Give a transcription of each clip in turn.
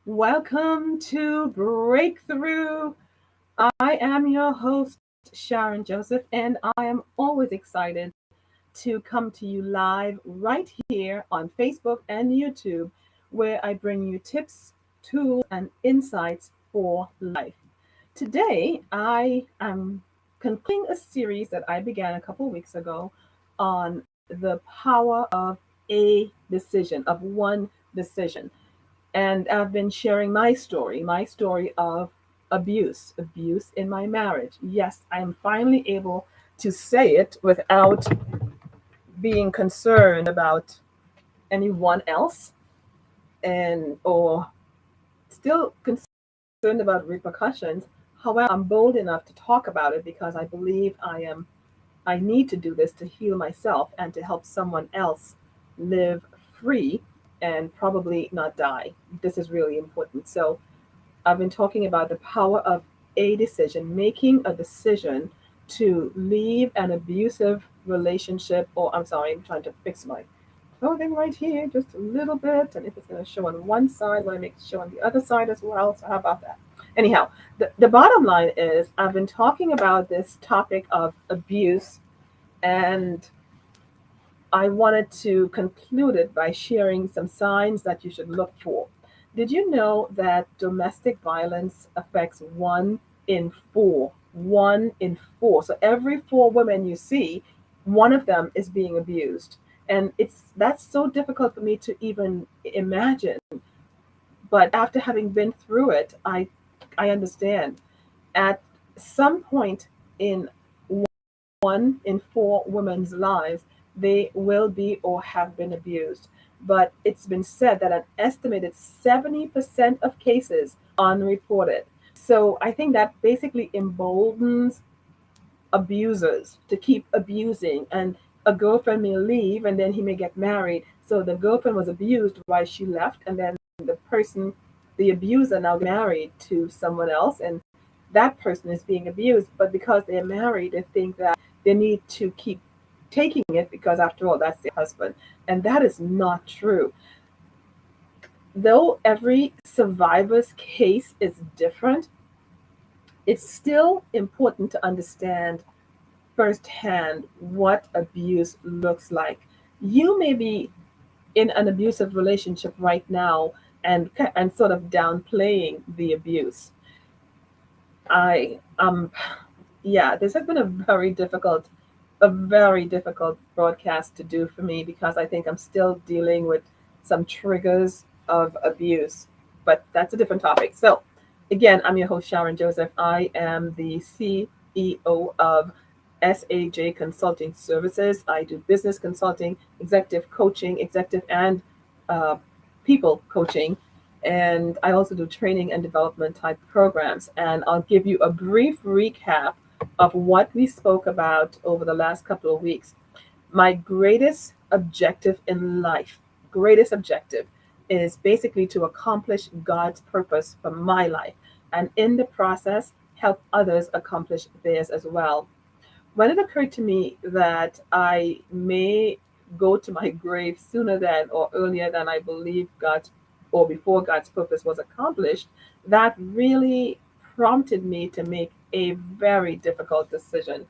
Welcome to Breakthrough. I am your host, Sharon Joseph, and I am always excited to come to you live right here on Facebook and YouTube, where I bring you tips, tools, and insights for life. Today, I am concluding a series that I began a couple weeks ago on the power of a decision, of one decision. And I've been sharing my story of abuse in my marriage. Yes, I am finally able to say it without being concerned about anyone else and or still concerned about repercussions. However, I'm bold enough to talk about it because I believe I need to do this to heal myself and to help someone else live free and probably not die. This is really important. So I've been talking about the power of a decision, making a decision to leave an abusive relationship, or I'm sorry, I'm trying to fix my clothing right here just a little bit. And if it's going to show on one side, I want to make it show on the other side as well. So, how about that? Anyhow, the bottom line is I've been talking about this topic of abuse, and I wanted to conclude it by sharing some signs that you should look for. Did you know that domestic violence affects one in four? One in four. So every four women you see, one of them is being abused. And that's so difficult for me to even imagine. But after having been through it, I understand. At some point in one in four women's lives, they will be or have been abused. But it's been said that an estimated 70% of cases are unreported. So I think that basically emboldens abusers to keep abusing. And a girlfriend may leave and then he may get married. So the girlfriend was abused while she left, and then the abuser now married to someone else, and that person is being abused. But because they're married, they think that they need to keep taking it because, after all, that's their husband. And that is not true. Though every survivor's case is different, it's still important to understand firsthand what abuse looks like. You may be in an abusive relationship right now and sort of downplaying the abuse. I yeah, this has been a very difficult broadcast to do for me because I think I'm still dealing with some triggers of abuse, but that's a different topic. So, again, I'm your host, Sharon Joseph. I am the CEO of SAJ Consulting Services. I do business consulting, executive coaching, executive and uh, people coaching. And I also do training and development type programs. And I'll give you a brief recap of what we spoke about over the last couple of weeks. My greatest objective is basically to accomplish God's purpose for my life, and in the process, help others accomplish theirs as well. When it occurred to me that I may go to my grave sooner than or earlier than I believe God's or before God's purpose was accomplished, that really prompted me to make a very difficult decision.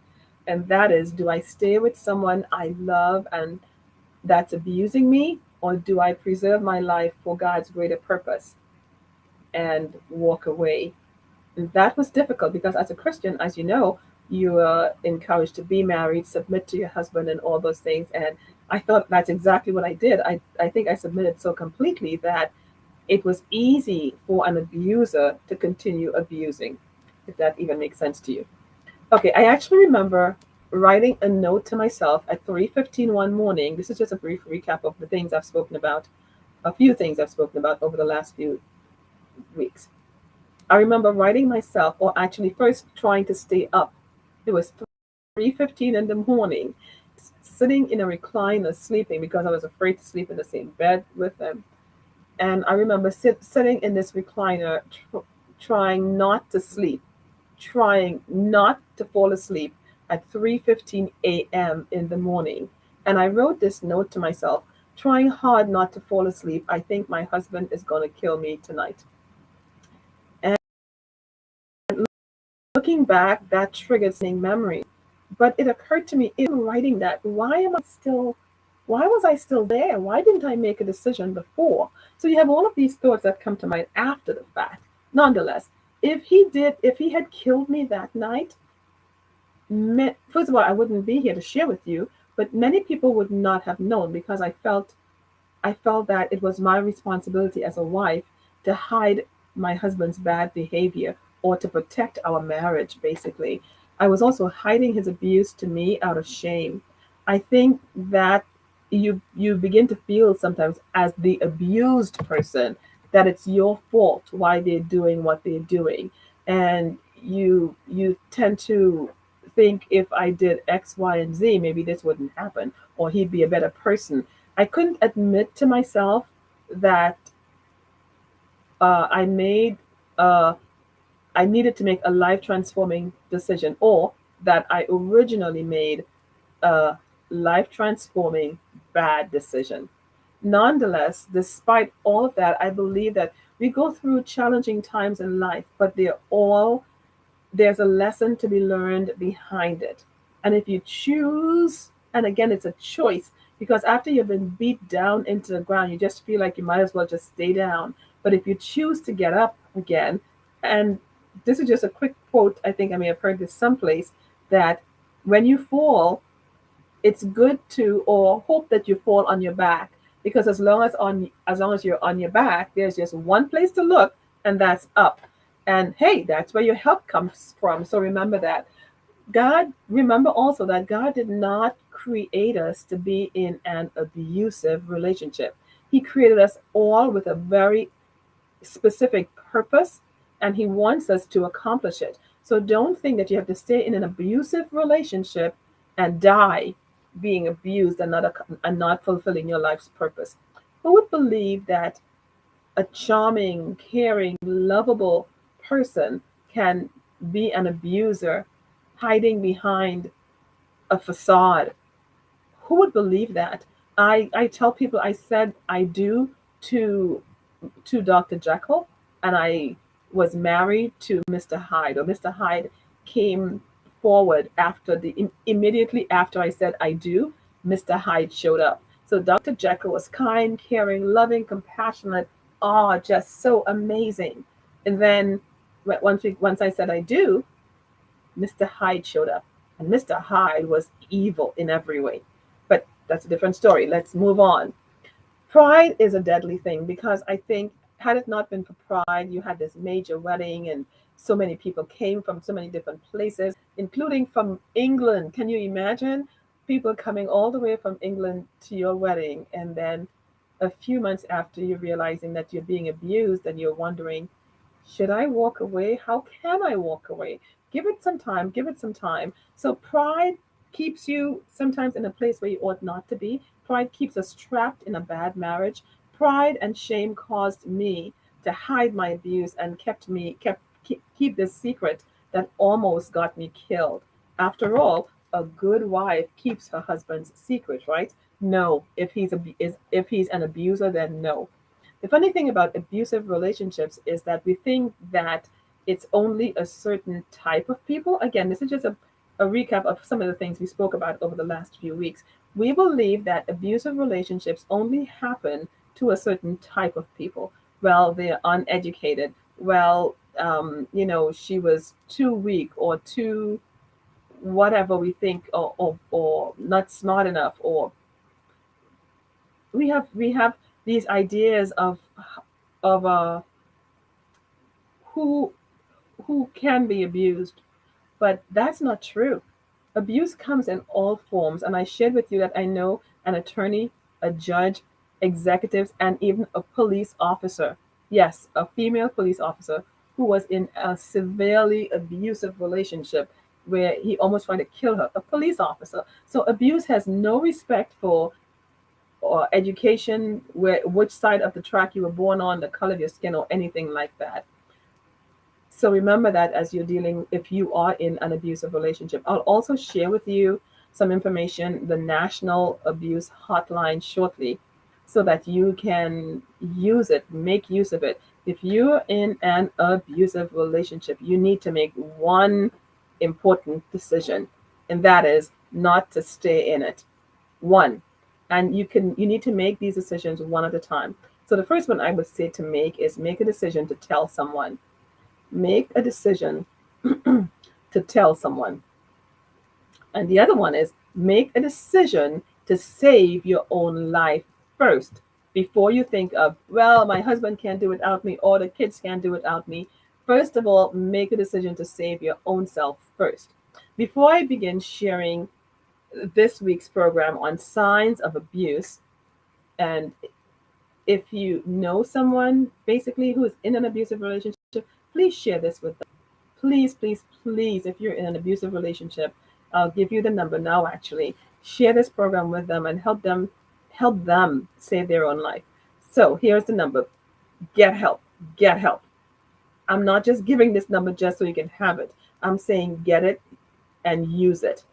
And that is, do I stay with someone I love and that's abusing me, or do I preserve my life for God's greater purpose and walk away? And that was difficult because, as a Christian, as you know, you are encouraged to be married, submit to your husband, and all those things. And I thought that's exactly what I did. I think I submitted so completely that it was easy for an abuser to continue abusing, if that even makes sense to you. Okay, I actually remember writing a note to myself at 3:15 one morning. This is just a brief recap of the things I've spoken about, a few things I've spoken about over the last few weeks. I remember writing myself, or actually first trying to stay up. It was 3:15 in the morning, sitting in a recliner sleeping because I was afraid to sleep in the same bed with them. And I remember sitting in this recliner, trying not to sleep, trying not to fall asleep at 3:15 a.m. in the morning. And I wrote this note to myself, trying hard not to fall asleep. I think my husband is going to kill me tonight. looking back, that triggered memories. But it occurred to me in writing that why was I still there? Why didn't I make a decision before? So you have all of these thoughts that come to mind after the fact. Nonetheless, if he had killed me that night, first of all, I wouldn't be here to share with you, but many people would not have known because I felt that it was my responsibility as a wife to hide my husband's bad behavior or to protect our marriage, basically. I was also hiding his abuse to me out of shame. I think that you begin to feel sometimes as the abused person that it's your fault why they're doing what they're doing. And you tend to think if I did X, Y, and Z, maybe this wouldn't happen, or he'd be a better person. I couldn't admit to myself that I made I needed to make a life transforming decision, or that I originally made a life transforming bad decision. Nonetheless, despite all of that, I believe that we go through challenging times in life, but there's a lesson to be learned behind it. And if you choose, and again, it's a choice, because after you've been beat down into the ground, you just feel like you might as well just stay down. But if you choose to get up again, and this is just a quick quote, I think I may have heard this someplace, that when you fall, it's good to or hope that you fall on your back, because as long as you're on your back, there's just one place to look, and that's up. And hey, that's where your help comes from. So remember that. Remember also that God did not create us to be in an abusive relationship. He created us all with a very specific purpose, and He wants us to accomplish it. So don't think that you have to stay in an abusive relationship and die being abused and not fulfilling your life's purpose. Who would believe that a charming, caring, lovable person can be an abuser hiding behind a facade? Who would believe that? I tell people I said I do to Dr. Jekyll, and I was married to Mr. Hyde, or Mr. Hyde came forward immediately after I said I do, Mr. Hyde showed up. So Dr. Jekyll was kind, caring, loving, compassionate, just so amazing. And then once I said I do, Mr. Hyde showed up. And Mr. Hyde was evil in every way. But that's a different story. Let's move on. Pride is a deadly thing, because I think had it not been for pride, you had this major wedding and so many people came from so many different places, including from England. Can you imagine people coming all the way from England to your wedding, and then a few months after you're realizing that you're being abused and you're wondering, should I walk away? How can I walk away? Give it some time, give it some time. So pride keeps you sometimes in a place where you ought not to be. Pride keeps us trapped in a bad marriage. Pride and shame caused me to hide my abuse and keep this secret that almost got me killed. After all, a good wife keeps her husband's secret, right? No, if he's an abuser, then no. The funny thing about abusive relationships is that we think that it's only a certain type of people. Again, this is just a recap of some of the things we spoke about over the last few weeks. We believe that abusive relationships only happen to a certain type of people. Well, they're uneducated. Well, she was too weak or too whatever we think, or not smart enough, or we have these ideas of who who can be abused, but that's not true. Abuse comes in all forms, and I shared with you that I know an attorney, a judge, executives, and even a police officer. Yes, a female police officer who was in a severely abusive relationship where he almost tried to kill her, a police officer. So abuse has no respect for or education, which side of the track you were born on, the color of your skin, or anything like that. So remember that as you're dealing, if you are in an abusive relationship. I'll also share with you some information, the National Abuse Hotline, shortly, so that you can use it, make use of it. If you're in an abusive relationship, you need to make one important decision, and that is not to stay in it. One. And you need to make these decisions one at a time. So the first one I would say to make is make a decision to tell someone. Make a decision to tell someone. And the other one is make a decision to save your own life first before you think of, well, my husband can't do without me or the kids can't do without me. First of all, make a decision to save your own self first. Before I begin sharing this week's program on signs of abuse, and if you know someone basically who is in an abusive relationship, please share this with them. Please, please, please, if you're in an abusive relationship, I'll give you the number now actually. Share this program with them and help them save their own life. So here's the number. Get help. Get help. I'm not just giving this number just so you can have it. I'm saying get it and use it.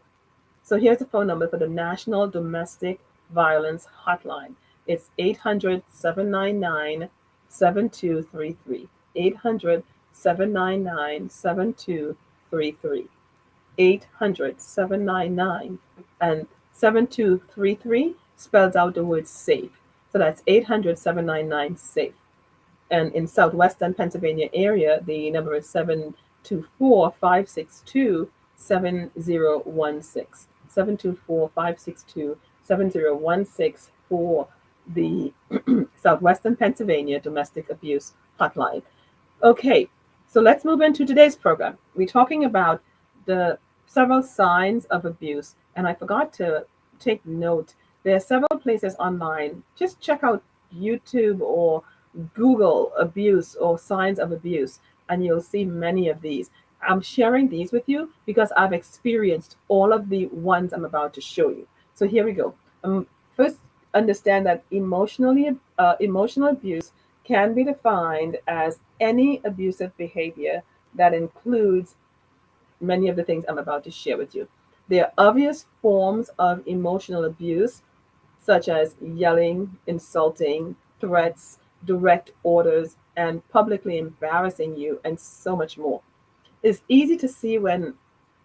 So here's the phone number for the National Domestic Violence Hotline. It's 800-799-7233. 800-799-7233. 800-799 and 7233 spells out the word safe. So that's 800-799-SAFE. And in southwestern Pennsylvania area, the number is 724-562-7016. 724-562-7016 for the Southwestern Pennsylvania Domestic Abuse Hotline. Okay, so let's move into today's program. We're talking about the several signs of abuse, and I forgot to take note. There are several places online. Just check out YouTube or Google abuse or signs of abuse, and you'll see many of these. I'm sharing these with you because I've experienced all of the ones I'm about to show you. So here we go. First, understand that emotional abuse can be defined as any abusive behavior that includes many of the things I'm about to share with you. There are obvious forms of emotional abuse, such as yelling, insulting, threats, direct orders, and publicly embarrassing you, and so much more. It's easy to see when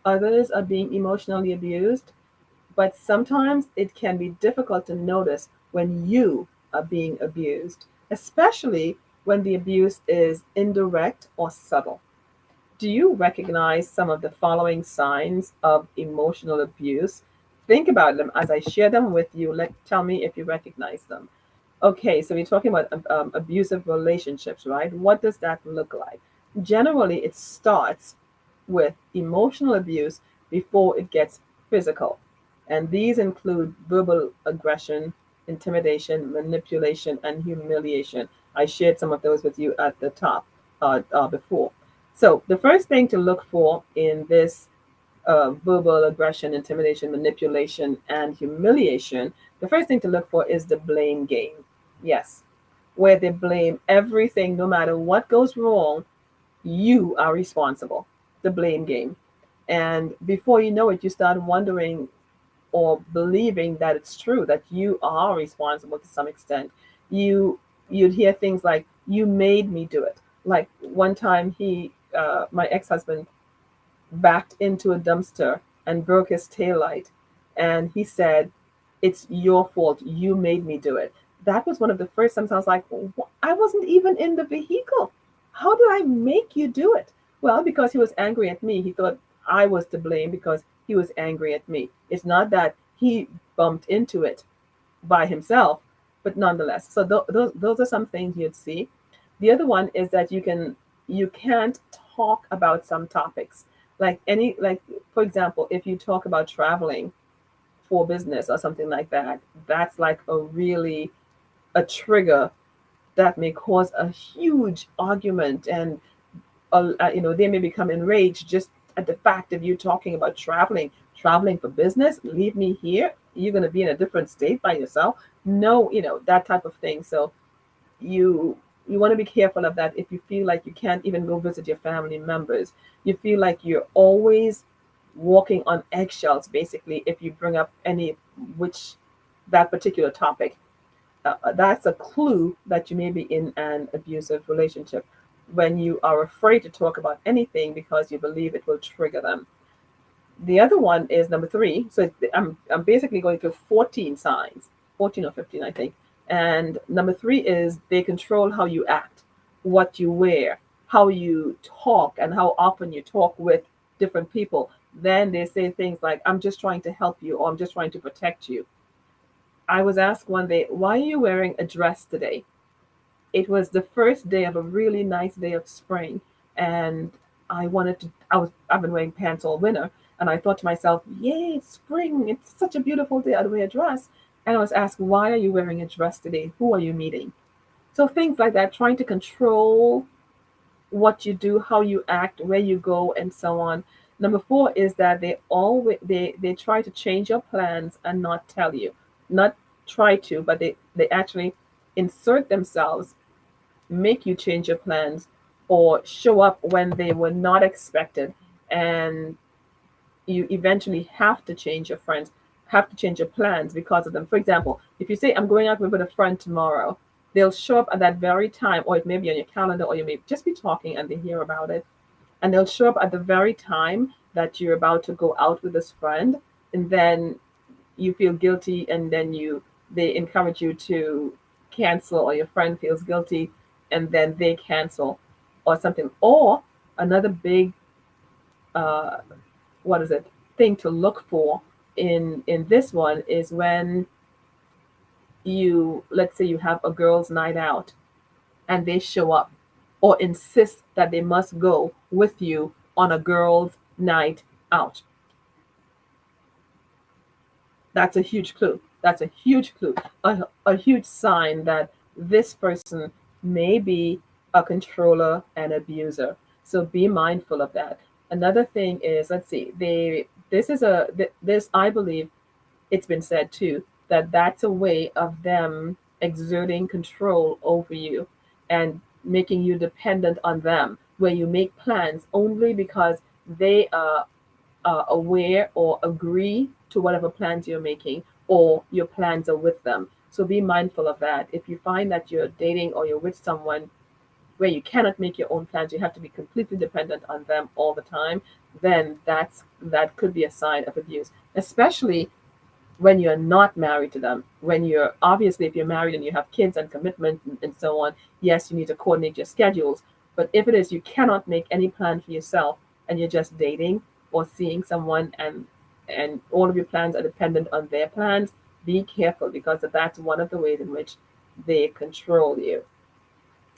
others are being emotionally abused, but sometimes it can be difficult to notice when you are being abused, especially when the abuse is indirect or subtle. Do you recognize some of the following signs of emotional abuse? Think about them as I share them with you. Tell me if you recognize them. Okay, so we're talking about abusive relationships, right? What does that look like? Generally, it starts with emotional abuse before it gets physical. And these include verbal aggression, intimidation, manipulation, and humiliation. I shared some of those with you at the top before. So, the first thing to look for in this verbal aggression, intimidation, manipulation, and humiliation, the first thing to look for is the blame game. Yes, where they blame everything, no matter what goes wrong, you are responsible. The blame game. And before you know it, you start wondering or believing that it's true that you are responsible to some extent. You'd hear things like, "You made me do it." Like one time, my ex-husband, backed into a dumpster and broke his taillight, and he said, "It's your fault. You made me do it." That was one of the first times I was like, I wasn't even in the vehicle. How did I make you do it? Well, because he was angry at me. He thought I was to blame because he was angry at me. It's not that he bumped into it by himself, but nonetheless. So those are some things you'd see. The other one is that you can't talk about some topics. Like for example, if you talk about traveling for business or something like that, that's like a trigger that may cause a huge argument, and they may become enraged just at the fact of you talking about traveling for business. Leave me here. You're going to be in a different state by yourself. No, that type of thing. So you want to be careful of that. If you feel like you can't even go visit your family members, you feel like you're always walking on eggshells, basically, if you bring up which that particular topic. That's a clue that you may be in an abusive relationship, when you are afraid to talk about anything because you believe it will trigger them. The other one is number three. So I'm basically going through 14 signs, 14 or 15, I think. And number three is they control how you act, what you wear, how you talk, and how often you talk with different people. Then they say things like, I'm just trying to help you, or I'm just trying to protect you. I was asked one day, why are you wearing a dress today? It was the first day of a really nice day of spring, and I've been wearing pants all winter, and I thought to myself, yay, it's spring, it's such a beautiful day, I'd wear a dress. And I was asked, why are you wearing a dress today? Who are you meeting? So things like that, trying to control what you do, how you act, where you go, and so on. Number four is that they try to change your plans and not tell you. Not try to, but they actually insert themselves, make you change your plans, or show up when they were not expected, and you eventually have to change your friends, have to change your plans because of them. For example, if you say, I'm going out with a friend tomorrow, they'll show up at that very time, or it may be on your calendar, or you may just be talking and they hear about it, and they'll show up at the very time that you're about to go out with this friend, and then you feel guilty, and then they encourage you to cancel, or your friend feels guilty, and then they cancel or something. Or another big uh, what is it thing to look for in this one is when you, let's say you have a girls night out, and they show up or insist that they must go with you on a girls night out. That's a huge clue. That's a huge clue. A huge sign that this person may be a controller and abuser. So be mindful of that. Another thing is, let's see, this, I believe it's been said too, that that's a way of them exerting control over you and making you dependent on them, where you make plans only because they are aware or agree to whatever plans you're making, or your plans are with them. So be mindful of that. If you find that you're dating or you're with someone where you cannot make your own plans, you have to be completely dependent on them all the time, then that could be a sign of abuse, especially when you're not married to them. When you're, obviously, if you're married and you have kids and commitment and so on, yes, you need to coordinate your schedules. But if it is you cannot make any plan for yourself, and you're just dating or seeing someone, and all of your plans are dependent on their plans, be careful, because that's one of the ways in which they control you.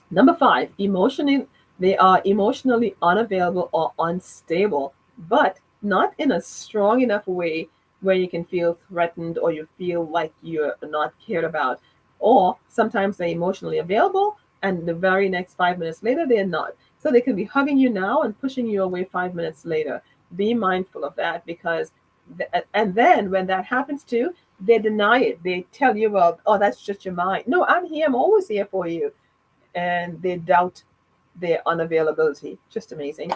Number five, emotionally, they are emotionally unavailable or unstable, but not in a strong enough way where you can feel threatened or you feel like you're not cared about. Or sometimes they're emotionally available, and the very next 5 minutes later, they're not. So they can be hugging you now and pushing you away 5 minutes later. Be mindful of that, because, and then when that happens too, they deny it. They tell you, well, oh, that's just your mind. No, I'm here. I'm always here for you. And they doubt their unavailability. Just amazing.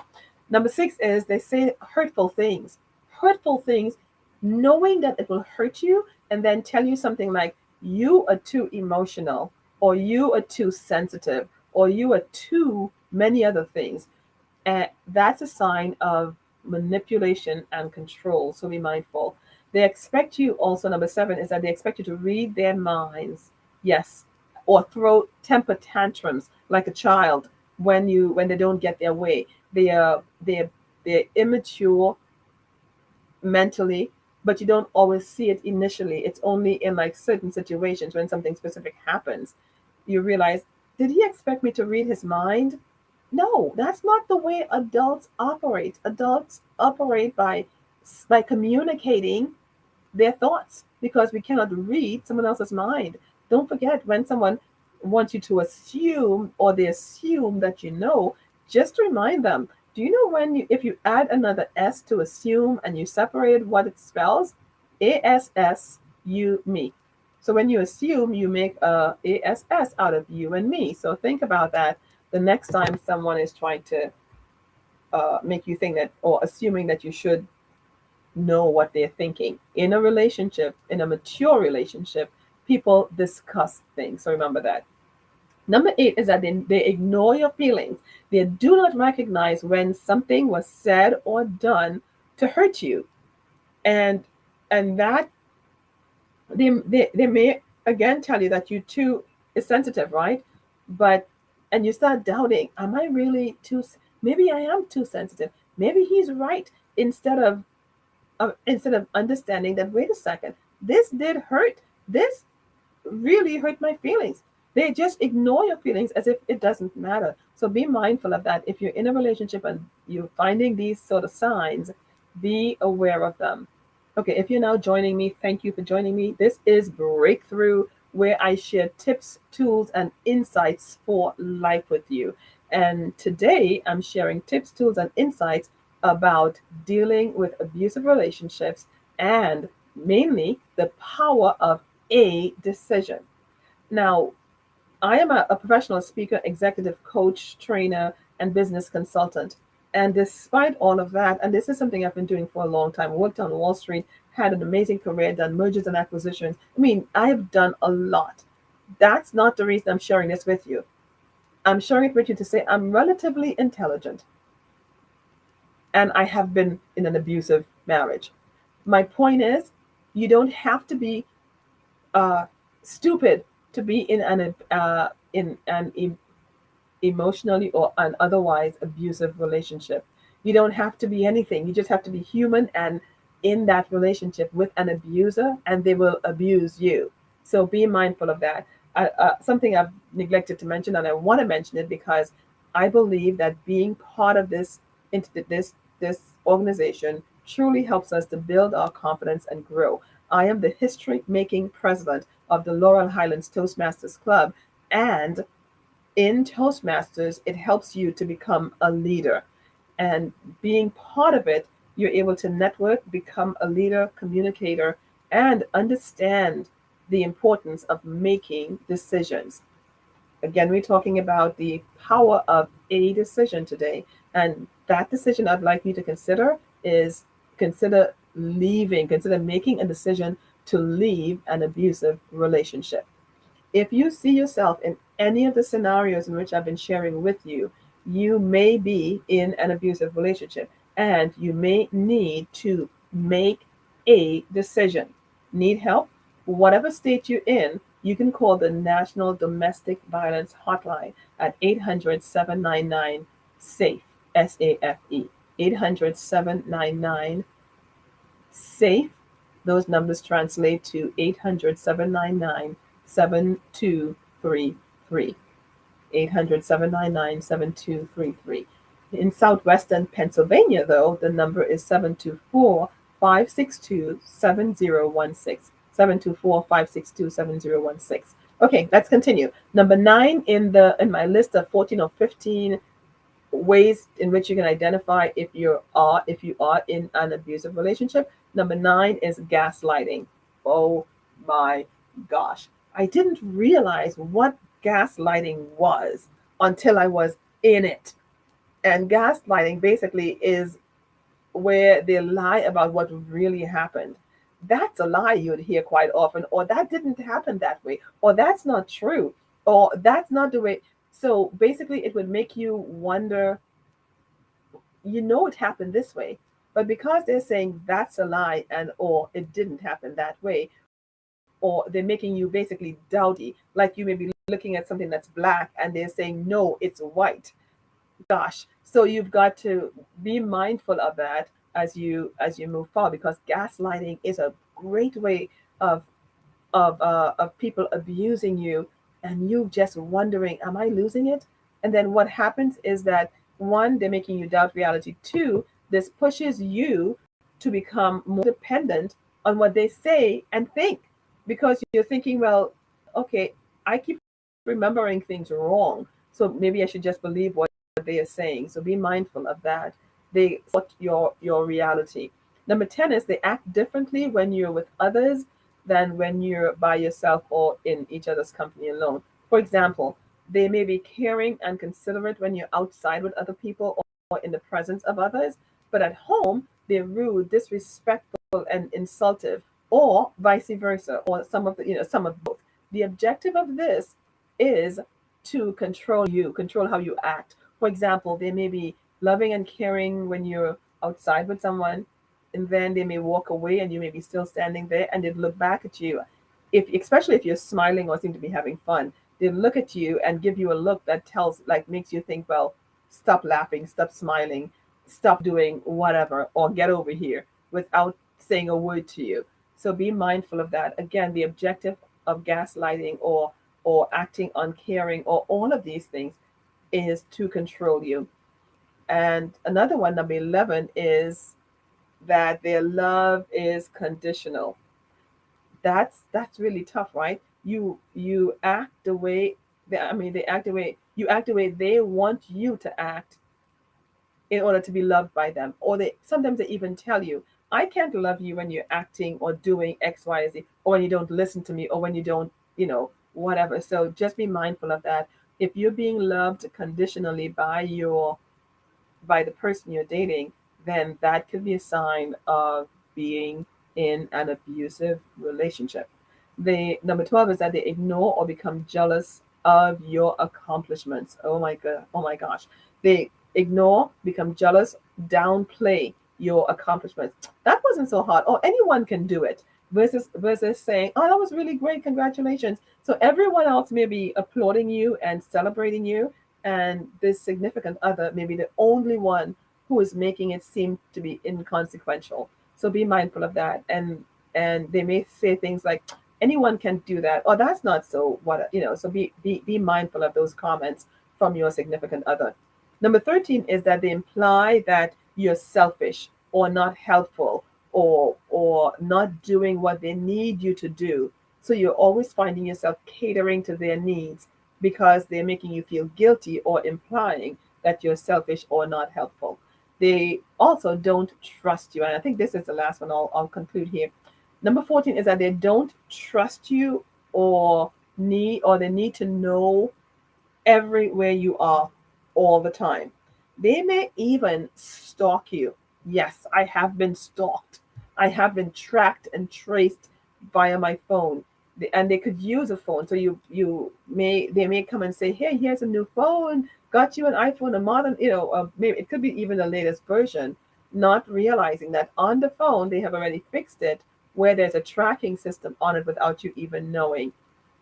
Number six is they say hurtful things. Hurtful things, knowing that it will hurt you, and then tell you something like, you are too emotional, or you are too sensitive, or you are too many other things. And that's a sign of manipulation and control. So be mindful. They expect you also, number seven is that they expect you to read their minds. Yes. Or throw temper tantrums like a child when they don't get their way. They're immature mentally, but you don't always see it initially. It's only in like certain situations, when something specific happens, you realize, did he expect me to read his mind? No, that's not the way adults operate. Adults operate by communicating their thoughts, because we cannot read someone else's mind. Don't forget, when someone wants you to assume, or they assume that you know, just remind them, do you know, if you add another S to assume and you separate what it spells? ASS, you, me. So when you assume, you make a ASS out of you and me. So think about that the next time someone is trying to make you think that, or assuming that you should know what they're thinking. In a relationship, in a mature relationship, people discuss things. So remember that. Number eight is that they ignore your feelings. They do not recognize when something was said or done to hurt you. And that they may again tell you that you too is sensitive, right? But and you start doubting, am I really maybe I am too sensitive. Maybe he's right. Instead of understanding that, wait a second, this did hurt. This really hurt my feelings. They just ignore your feelings as if it doesn't matter. So be mindful of that. If you're in a relationship and you're finding these sort of signs, be aware of them. Okay, if you're now joining me, thank you for joining me. This is Breakthrough, where I share tips, tools, and insights for life with you. And today I'm sharing tips, tools, and insights about dealing with abusive relationships and mainly the power of a decision. Now, I am a professional speaker, executive coach, trainer, and business consultant. And despite all of that, and this is something I've been doing for a long time, worked on Wall Street, had an amazing career, done mergers and acquisitions. I mean, I have done a lot. That's not the reason I'm sharing this with you. I'm sharing it with you to say I'm relatively intelligent and I have been in an abusive marriage. My point is, you don't have to be uh, stupid to be in an emotionally or an otherwise abusive relationship. You don't have to be anything. You just have to be human and in that relationship with an abuser, and they will abuse you. So be mindful of that. Something I've neglected to mention, and I want to mention it because I believe that being part of this organization truly helps us to build our confidence and grow. I am the history making president of the Laurel Highlands Toastmasters Club, and in Toastmasters, it helps you to become a leader. And being part of it, you're able to network, become a leader, communicator, and understand the importance of making decisions. Again, we're talking about the power of a decision today. And that decision I'd like you to consider is consider making a decision to leave an abusive relationship. If you see yourself in any of the scenarios in which I've been sharing with you, you may be in an abusive relationship and you may need to make a decision. Need help? Whatever state you're in, you can call the National Domestic Violence Hotline at 800 799 SAFE, SAFE, 800 799 SAFE. Those numbers translate to 800 799 7233. 800 799 7233. In southwestern Pennsylvania, though, the number is 724 562 7016. 724 562 7016. Okay, let's continue. Number nine in my list of 14 or 15 ways in which you can identify if you are in an abusive relationship. Number nine is gaslighting. Oh my gosh. I didn't realize what gaslighting was until I was in it. And gaslighting basically is where they lie about what really happened. That's a lie you'd hear quite often, or that didn't happen that way, or that's not true, or that's not the way. So basically, it would make you wonder, it happened this way, but because they're saying that's a lie and or it didn't happen that way, or they're making you basically doubty, like you may be looking at something that's black and they're saying no, it's white. Gosh, so you've got to be mindful of that as you move forward, because gaslighting is a great way of of people abusing you, and you just wondering, am I losing it? And then what happens is that, one, they're making you doubt reality. Two, this pushes you to become more dependent on what they say and think, because you're thinking, well, okay, I keep remembering things wrong, so maybe I should just believe what they are saying. So be mindful of that. They support your reality. Number 10 is they act differently when you're with others than when you're by yourself or in each other's company alone. For example, they may be caring and considerate when you're outside with other people or in the presence of others, but at home, they're rude, disrespectful, and insultive. or vice versa, or some of the, some of both. The objective of this is to control you, control how you act. For example, they may be loving and caring when you're outside with someone, and then they may walk away and you may be still standing there, and they'd look back at you, if especially if you're smiling or seem to be having fun. They look at you and give you a look that tells, like, makes you think, well, stop laughing, stop smiling, stop doing whatever, or get over here, without saying a word to you. So be mindful of that. Again, the objective of gaslighting or acting uncaring or all of these things is to control you. And another one, number 11, is that their love is conditional. That's really tough, right? You act the way they act the way you act the way they want you to act in order to be loved by them. Or they sometimes they even tell you, I can't love you when you're acting or doing X, Y, Z, or when you don't listen to me, or when you don't, whatever. So just be mindful of that. If you're being loved conditionally by the person you're dating, then that could be a sign of being in an abusive relationship. The number 12 is that they ignore or become jealous of your accomplishments. Oh my god, oh my gosh. They ignore, become jealous, downplay your accomplishments. That wasn't so hard. Or anyone can do it. Versus saying, oh, that was really great, congratulations. So everyone else may be applauding you and celebrating you, and this significant other may be the only one who is making it seem to be inconsequential. So be mindful of that. And they may say things like, anyone can do that, or that's not so what, so be mindful of those comments from your significant other. Number 13 is that they imply that you're selfish or not helpful, or not doing what they need you to do. So you're always finding yourself catering to their needs because they're making you feel guilty or implying that you're selfish or not helpful. They also don't trust you. And I think this is the last one I'll conclude here. Number 14 is that they don't trust you, or they need to know everywhere you are all the time. They may even stalk you. Yes, I have been stalked. I have been tracked and traced via my phone. And they could use a phone. So they may come and say, "Hey, here's a new phone. Got you an iPhone, a modern, maybe it could be even the latest version," not realizing that on the phone they have already fixed it, where there's a tracking system on it without you even knowing.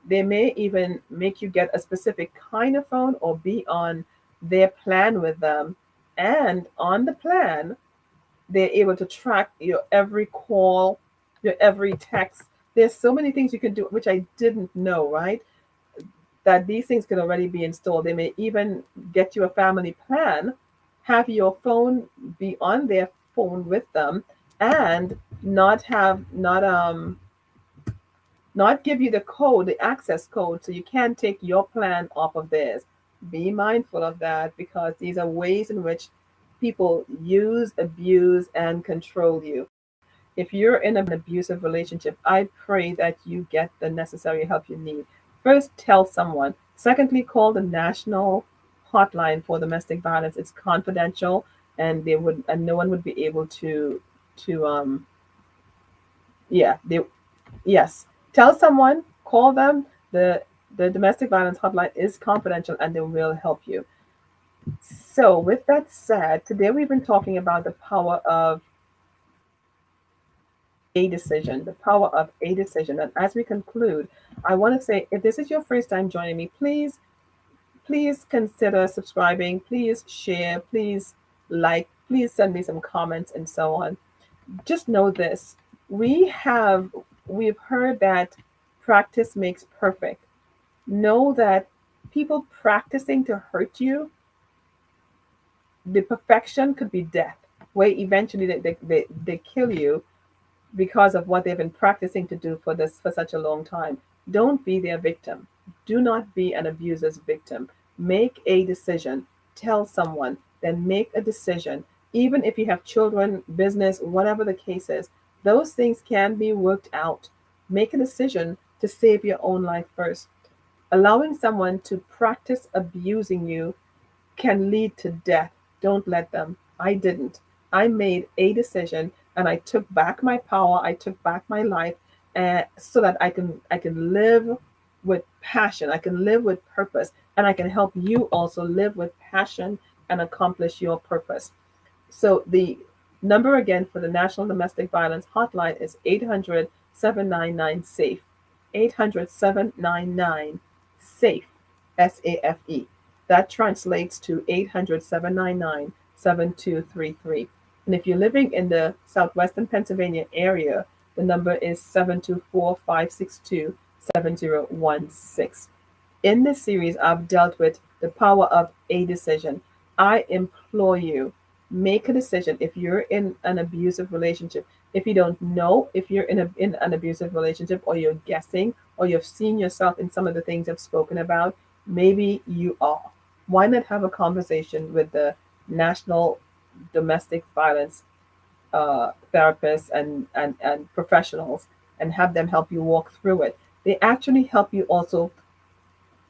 They may even make you get a specific kind of phone or be on their plan with them. And on the plan, they're able to track your every call, your every text. There's so many things you can do, which I didn't know, right? That these things can already be installed. They may even get you a family plan, have your phone be on their phone with them, and not give you the code, the access code, so you can't take your plan off of theirs. Be mindful of that, because these are ways in which people use, abuse, and control you. If you're in an abusive relationship, I pray that you get the necessary help you need. First, tell someone. Secondly, call the national hotline for domestic violence. It's confidential, and no one would be able to yeah, they yes. Tell someone, call them. The domestic violence hotline is confidential, and they will help you. So, with that said, today we've been talking about the power of a decision, the power of a decision. And as we conclude, I want to say, if this is your first time joining me, please consider subscribing, please share, please like, please send me some comments and so on. Just know this. We've heard that practice makes perfect. Know that people practicing to hurt you, the perfection could be death, where eventually they kill you because of what they've been practicing to do for such a long time. Don't be their victim. Do not be an abuser's victim. Make a decision. Tell someone, then make a decision. Even if you have children, business, whatever the case is, those things can be worked out. Make a decision to save your own life first. Allowing someone to practice abusing you can lead to death. Don't let them. I didn't. I made a decision, and I took back my power. I took back my life, so that I can live with passion. I can live with purpose, and I can help you also live with passion and accomplish your purpose. So the number again for the National Domestic Violence Hotline is 800-799-SAFE. 800-799-SAFE. SAFE. That translates to 800-799-7233. And if you're living in the southwestern Pennsylvania area, the number is 724-562-7016. In this series, I've dealt with the power of a decision. I implore you, make a decision. If you're in an abusive relationship, if you don't know if you're in an abusive relationship, or you're guessing, or you've seen yourself in some of the things I've spoken about, maybe you are. Why not have a conversation with the National Domestic Violence therapists and professionals, and have them help you walk through it? They actually help you also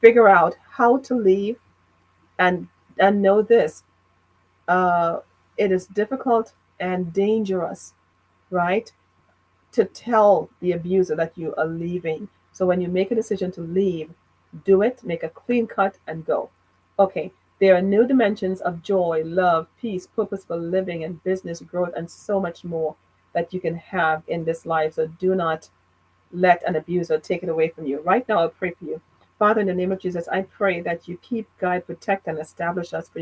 figure out how to leave, and know this, uh, it is difficult and dangerous, right, to tell the abuser that you are leaving. So when you make a decision to leave, do it, make a clean cut, and go. Okay, there are new dimensions of joy, love, peace, purposeful living, and business growth, and so much more that you can have in this life. So do not let an abuser take it away from you. Right now, I'll pray for you. Father, in the name of Jesus, I pray that you keep, guide, protect, and establish us for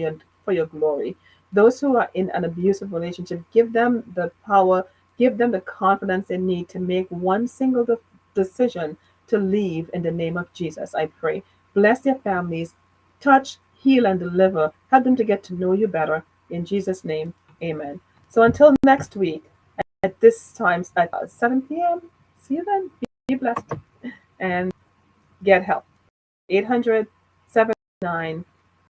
your glory. Those who are in an abusive relationship, give them the power, give them the confidence they need to make one single decision to leave in the name of Jesus. I pray. Bless their families, touch, heal, and deliver. Help them to get to know you better. In Jesus' name, amen. So until next week, at this time at 7 p.m., see you then. Be blessed and get help. 800